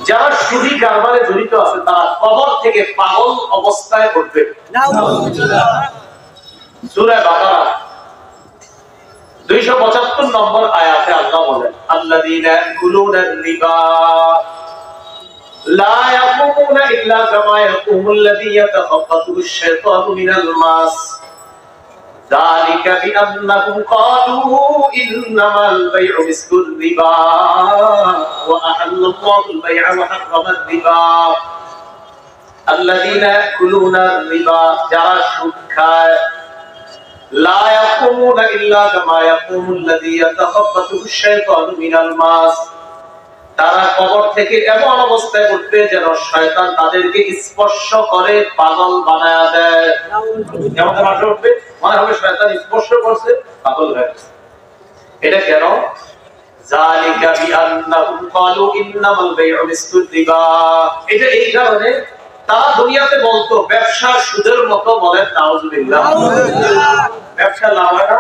যারা সুদী কারবারে জড়িত আছে তারা কবর থেকে পাগল অবস্থায় উঠবে। সূরা বাকারা 275 নম্বর আয়াতে আল্লাহ বলেন, আল্লাযীনা ইয়াকুলুনা রিবা লা ইয়াকুমুনা ইল্লা কামা ইয়াকুমুল্লাযী ইয়াতাখাব্বাতুহু আশ-শাইতানু মিনাল মাস যালিকা বিআন্নাহুম ক্বালু ইন্নামাল বাই'উ মিসলুর রিবা ওয়া আহাল্লাল্লাহুল বাই'a ওয়া হারামার রিবা। আল্লাযীনা ইয়াকুলুনা রিবা, যারা সুদ খায়, লা ইয়াকুমুনা ইল্লা কামা ইয়াকুমুল্লাযী ইয়াতাখাব্বাতুহু আশ-শাইতানু মিনাল মাস, তারা কবর থেকে এমন অবস্থায় উঠবে যেন শয়তান তাদেরকে স্পর্শ করে পাগল বানায়া দেয়। কেমন ভাবে উঠবে? মনে হবে শয়তান স্পর্শ করছে, পাগল হয়ে গেছে। এটা কেন? যালিকা বিআন্নাহুম ক্বালু ইন্নামাল বাই'উ মিসলুর রিবা। এটা এই কারণে তারা দুনিয়াতে বলতো ব্যবসা সুদের মতো। বলেন নাউজুবিল্লাহ। ব্যবসা লাভ হয় না?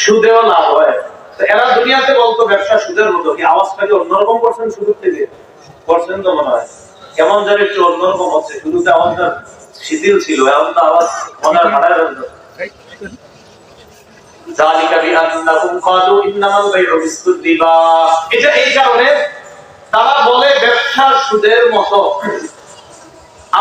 সুদেও লাভ হয়। এরা দুনিয়াতে বলতো ব্যবসা সুদের মতো। কি আওয়াজটাকে অন্যরকম করছেন? শুরু থেকে করছেন তো মনে হয় কেমন যেন একটু অন্যরকম হচ্ছে। শুরুতে আওয়াজটা শিথিল ছিল, এখন তো আওয়াজ মনের ভাড়ায় রয়েছে। যালিকা বিআন্নাহুম ক্বালু ইন্নামাল বাই'উ মিসলুর রিবা। এটা এই কারণে তারা বলে ব্যবসা সুদের মতো।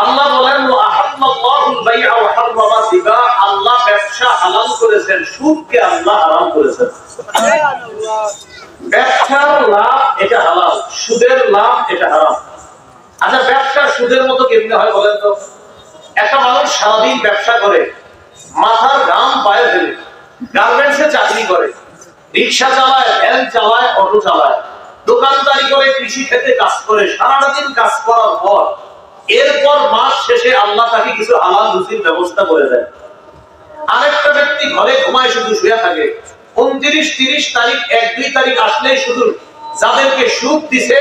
আল্লাহ বলেন, ওয়া আহাল্লাল্লাহুল বাই'a ওয়া হারামার রিবা, আল্লাহ ব্যবসা হালাল করেছেন, সুদকে আল্লাহ হারাম করেছেন। সুবহানাল্লাহ। ব্যবসার লাভ এটা হালাল, সুদের লাভ এটা হারাম। আচ্ছা, ব্যবসা সুদের মতো কেমনে হয় বলেন তো? একটা মানুষ সারাদিন ব্যবসা করে, মাথার ঘাম পায়ে ফেলে, গার্মেন্টসে চাকরি করে, রিকশা চালায়, ভ্যান চালায়, অটো চালায়, দোকানদারি করে, কৃষি ক্ষেত্রে কাজ করে, সারাদিন কাজ করার পর এরপর মাস শেষে আল্লাহ তাকে কিছু হালাল রুজির ব্যবস্থা করে দেয়। আরেকটা ব্যক্তি ঘরে ঘুমায়, শুধু শুয়ে থাকে। 29, 30 তারিখ, 1-2 তারিখ আসলেই শুধু যাদেরকে সুদ দিছে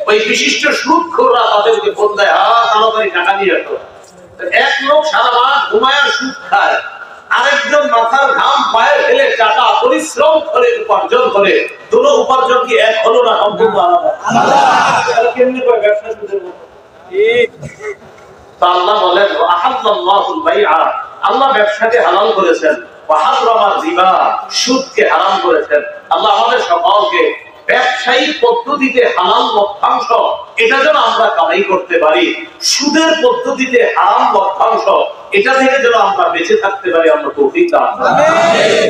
ওই বিশিষ্ট সুদখোররা তাদেরকে ফোন দেয়, তাড়াতাড়ি টাকা নিয়ে আসো। এক লোক সারা মাস ঘুমায় সুদ খায়, আরেকজন মাথার ঘাম পায়ে ফেলে টাকা পরিশ্রম করে উপার্জন করে। দুটো উপার্জন কি এক হলো না? সম্পূর্ণ আলাদা। কেমনে কয় ব্যবসা সুদের মতো? আল্লাহ বলেন, আহাল্লাল্লাহুল বাই'a, আল্লাহ ব্যবসাকে হালাল করেছেন, ওয়া হারামার রিবা, সুদকে হারাম করেছেন। আল্লাহ আমাদের সকলকে ব্যবসায়ী পদ্ধতিতে হালাল লভ্যাংশ এটা যেন আমরা কামাই করতে পারি, সুদের পদ্ধতিতে হারাম লভ্যাংশ এটা থেকে যেন আমরা বেঁচে থাকতে পারি। আমরা তৌফিক দান করুন। আমিন।